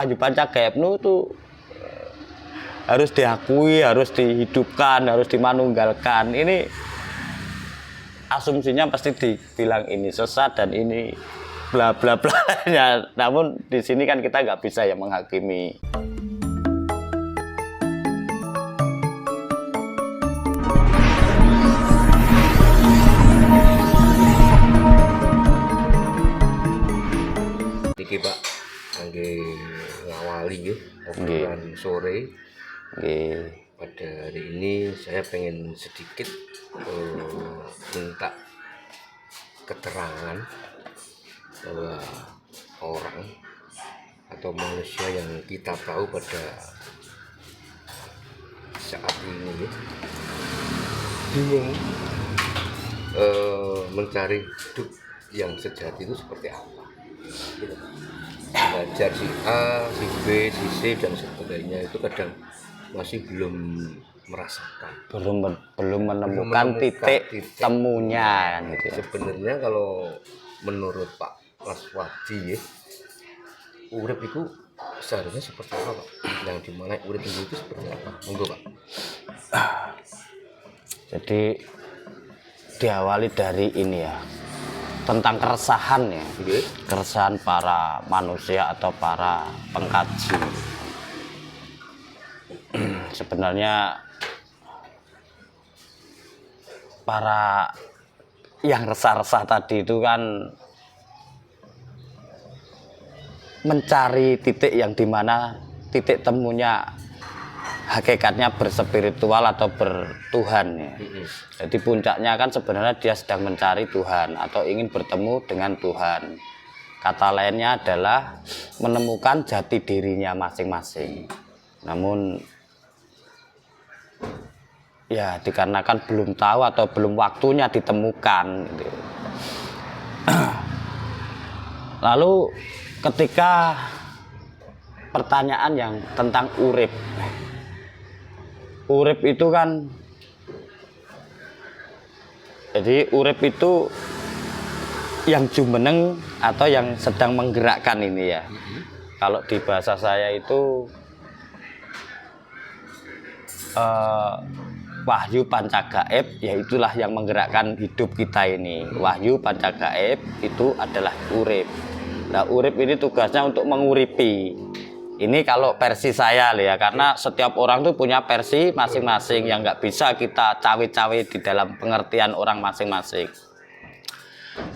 Wahyu Pancagaib tuh harus diakui, harus dihidupkan, harus dimanunggalkan. Ini asumsinya pasti dibilang ini sesat dan ini bla bla bla. Namun di sini kan kita nggak bisa ya menghakimi. Iki Pak, kangge ngawali nggih obrolan sore. Pada hari ini saya pengen sedikit minta keterangan bahwa orang atau manusia yang kita tahu pada saat ini bingung mencari hidup yang sejati itu seperti apa. Belajar si A, si B, si C dan sebagainya itu kadang masih belum merasakan, belum menemukan titik temunya kan gitu. Sebenarnya kalau menurut Pak Mas Wadi ya, urip itu seharusnya seperti apa Pak? Yang dimana urip itu seperti apa? Monggo Pak. Jadi diawali dari ini ya, tentang keresahan ya, keresahan para manusia atau para pengkaji. Sebenarnya para yang resah-resah tadi itu kan mencari titik yang dimana titik temunya hakikatnya berspiritual atau bertuhan ya. Jadi puncaknya kan sebenarnya dia sedang mencari Tuhan atau ingin bertemu dengan Tuhan. Kata lainnya adalah menemukan jati dirinya masing-masing. Namun ya dikarenakan belum tahu atau belum waktunya ditemukan gitu. Lalu ketika pertanyaan yang tentang urip itu kan, jadi urip itu yang jumeneng atau yang sedang menggerakkan ini ya. Kalau di bahasa saya itu Wahyu Pancagaib, ya itulah yang menggerakkan hidup kita ini. Wahyu Pancagaib itu adalah urip. Nah, urip ini tugasnya untuk menguripi. Ini kalau versi saya ya, karena setiap orang tuh punya versi masing-masing yang nggak bisa kita cawe-cawe di dalam pengertian orang masing-masing.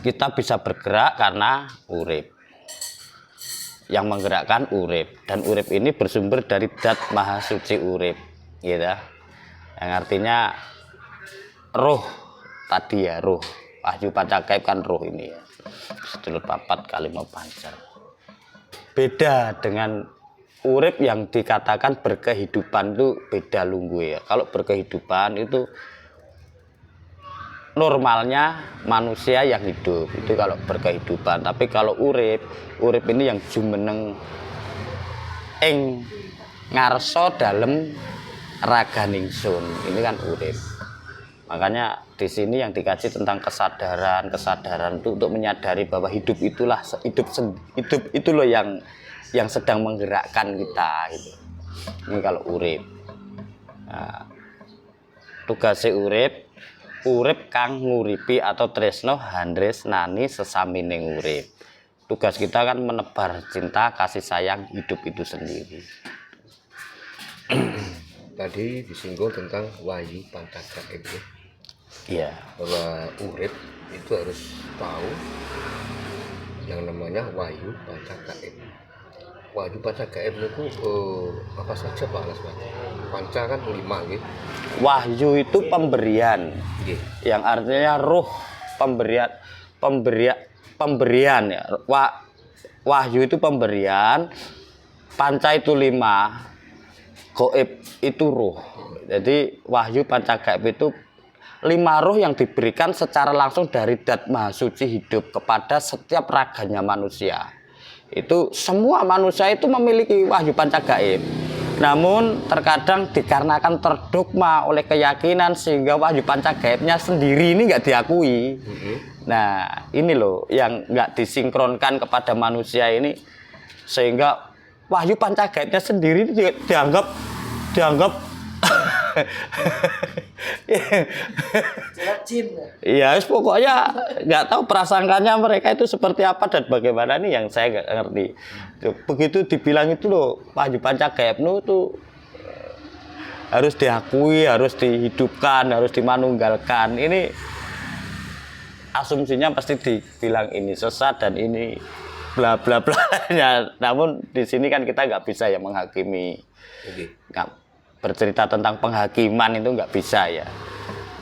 Kita bisa bergerak karena urip. Yang menggerakkan urip, dan urip ini bersumber dari Dat Maha Suci Urip, gitu. Yang artinya roh tadi ya, roh. Wahyu Pancagaib kan roh ini ya. Sedulur papat kalimah pancar. Beda dengan urip yang dikatakan berkehidupan, itu beda lungguh ya. Kalau berkehidupan itu normalnya manusia yang hidup, itu kalau berkehidupan. Tapi kalau urip ini yang jumeneng ing ngarso dalem raganing sun. Ini kan urip. Makanya di sini yang dikaji tentang kesadaran itu untuk menyadari bahwa hidup itulah hidup itu loh yang sedang menggerakkan kita gitu. Ini kalau urip. Nah, tugasnya urip kang nguripi atau tresno handresnani sesamining urip. Tugas kita kan menebar cinta kasih sayang hidup itu sendiri. Tadi disinggung tentang Wahyu Pancagaib ya. Iya. Bahwa urip itu harus tahu yang namanya Wahyu Pancagaib. Wahyu Pancagaib itu apa saja Pak Alas? Panca kan 5 gitu. Wahyu itu pemberian, yang artinya ruh pemberian ya. Wahyu itu pemberian, panca itu 5, goib itu ruh. Jadi Wahyu Pancagaib itu 5 ruh yang diberikan secara langsung dari Dat Maha Suci hidup kepada setiap raganya manusia. Itu semua manusia itu memiliki Wahyu Pancagaib. Namun terkadang dikarenakan terdogma oleh keyakinan sehingga Wahyu Pancagaibnya sendiri ini nggak diakui. Nah ini loh yang nggak disinkronkan kepada manusia ini, sehingga wahyu pancagaibnya sendiri itu dianggap jin. iya pokoknya nggak tahu prasangkanya mereka itu seperti apa dan bagaimana nih yang saya nggak ngerti. Begitu dibilang itu loh wahyu pancagaib itu harus diakui, harus dihidupkan, harus dimanunggalkan. Ini asumsinya pasti dibilang ini sesat dan ini bla bla bla. Namun di sini kan kita nggak bisa ya menghakimi. Nggak bercerita tentang penghakiman itu nggak bisa ya.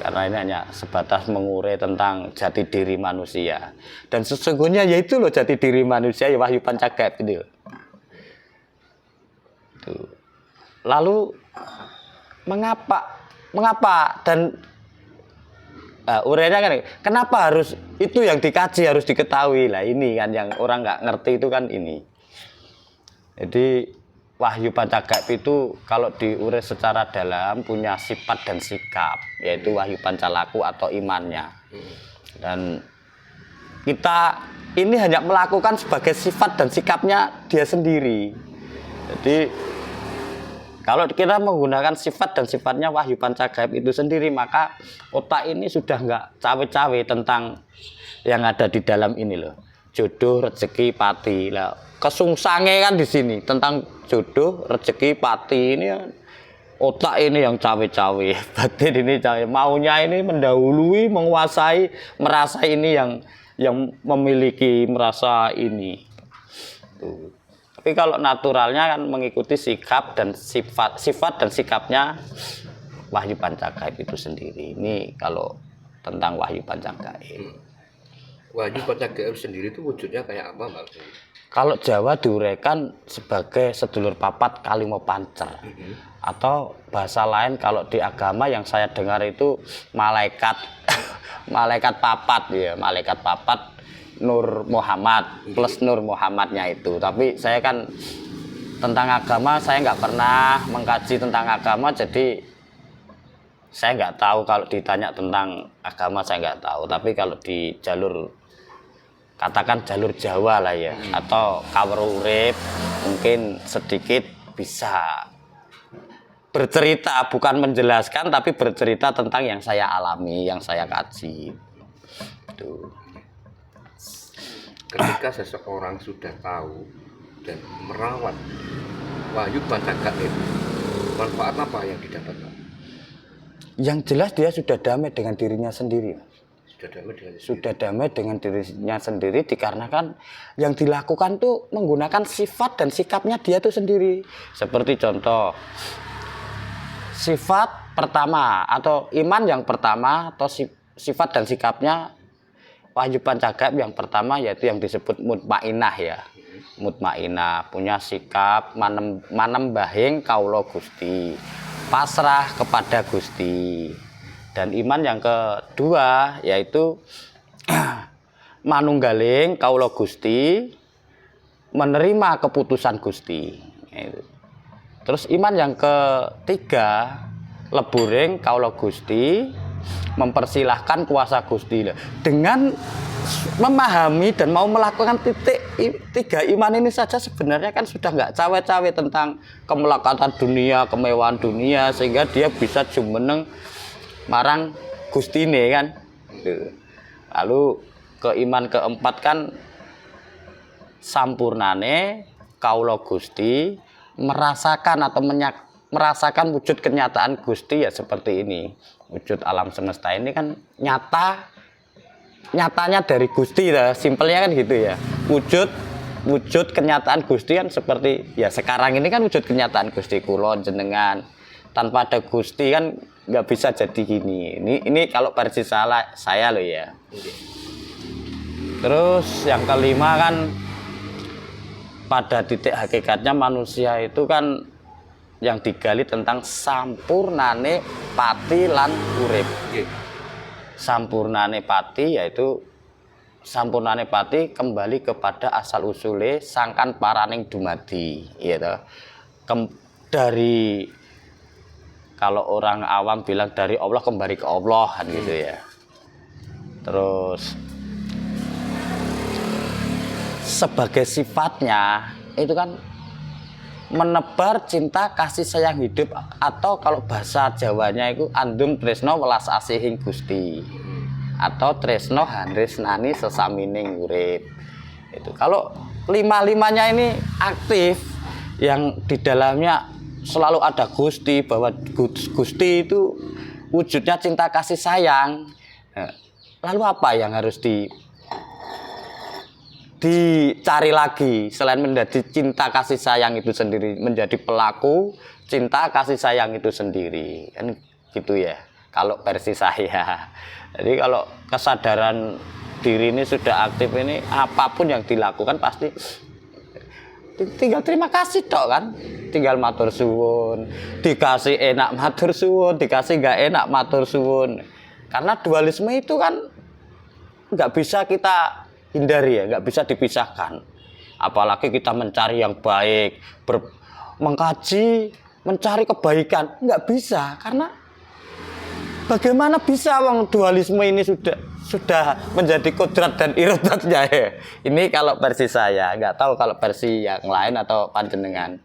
Karena ini hanya sebatas mengurai tentang jati diri manusia. Dan sesungguhnya ya itu loh jati diri manusia ya wahyu pancagaib itu. Tuh. Lalu mengapa dan urainya kan kenapa harus itu yang dikaji harus diketahui lah ini kan yang orang nggak ngerti itu kan ini. Jadi wahyu pancagaib itu kalau diurai secara dalam punya sifat dan sikap yaitu wahyu pancalaku atau imannya. Dan kita ini hanya melakukan sebagai sifat dan sikapnya dia sendiri. Jadi kalau kita menggunakan sifat dan sifatnya wahyu pancagaib itu sendiri, maka otak ini sudah nggak cawe-cawe tentang yang ada di dalam ini loh. Jodoh, rezeki, pati. Lah, kesungsange kan di sini tentang jodoh, rezeki, pati ini otak ini yang cawe-cawe. Batin ini cawe. Maunya ini mendahului, menguasai, merasa ini yang memiliki, merasa ini. Tuh. Tapi kalau naturalnya kan mengikuti sikap dan sifat dan sikapnya wahyu pancagaib itu sendiri. Ini kalau tentang wahyu pancagaib. Wahyu pancagaib sendiri itu wujudnya kayak apa, Mbak? Kalau Jawa diuraikan sebagai sedulur papat kalimo pancer. Atau bahasa lain kalau di agama yang saya dengar itu malaikat malaikat papat ya, malaikat papat Nur Muhammad plus Nur Muhammadnya itu. Tapi saya kan tentang agama saya nggak pernah mengkaji tentang agama, jadi saya nggak tahu. Kalau ditanya tentang agama saya nggak tahu. Tapi kalau di jalur katakan jalur Jawa lah ya, atau kawrurip mungkin sedikit bisa bercerita, bukan menjelaskan tapi bercerita tentang yang saya alami, yang saya kaji. Tuh. Ketika seseorang sudah tahu dan merawat wahyu pancagaib, manfaat apa yang didapatkan? Yang jelas dia sudah damai dengan dirinya sendiri. Sudah damai dengan dirinya sendiri dikarenakan yang dilakukan tuh menggunakan sifat dan sikapnya dia tuh sendiri. Seperti contoh sifat pertama atau iman yang pertama atau sifat dan sikapnya wahyu pancagaib yang pertama yaitu yang disebut mutmainah ya. Mutmainah punya sikap manembahing kaula Gusti, pasrah kepada Gusti. Dan iman yang kedua yaitu manunggaling kaula Gusti, menerima keputusan Gusti. Terus iman yang ketiga leburing kaula Gusti, mempersilahkan kuasa Gusti. Dengan memahami dan mau melakukan tiga iman ini saja sebenarnya kan sudah nggak cawe-cawe tentang kemelekatan dunia, kemewahan dunia, sehingga dia bisa jumeneng marang Gustine kan. Lalu keiman keempat kan sampurnane kaula Gusti merasakan atau merasakan wujud kenyataan Gusti ya seperti ini. Wujud alam semesta ini kan nyatanya dari Gusti lah, simpelnya kan gitu ya. Wujud kenyataan Gusti kan seperti ya sekarang ini kan wujud kenyataan Gusti kula jenengan. Tanpa ada Gusti kan nggak bisa jadi gini. Ini kalau versi saya loh ya. Terus yang kelima kan pada titik hakikatnya manusia itu kan yang digali tentang sampurnane pati lan urip. Sampurnane pati yaitu sampurnane pati kembali kepada asal usule sangkan paraning dumadi, gitu. Dari kalau orang awam bilang dari Allah kembali ke Allah kan gitu ya. Terus sebagai sifatnya itu kan menebar cinta kasih sayang hidup, atau kalau bahasa Jawanya itu andum tresno welas asihing Gusti, atau tresno handresnani sesamining urip. Itu kalau lima-limanya ini aktif, yang di dalamnya selalu ada Gusti, bahwa Gusti itu wujudnya cinta kasih sayang. Lalu apa yang harus dicari lagi selain menjadi cinta kasih sayang itu sendiri, menjadi pelaku cinta kasih sayang itu sendiri, kan gitu ya kalau versi saya. Jadi kalau kesadaran diri ini sudah aktif ini, apapun yang dilakukan pasti tinggal terima kasih tok kan, tinggal matur suwun, dikasih enak matur suwun, dikasih nggak enak matur suwun. Karena dualisme itu kan nggak bisa kita hindari ya, nggak bisa dipisahkan. Apalagi kita mencari yang baik, mengkaji, mencari kebaikan, nggak bisa. Karena bagaimana bisa wong dualisme ini sudah menjadi kodrat dan irodatnya ya. Ini kalau versi saya, nggak tahu kalau versi yang lain atau panjenengan.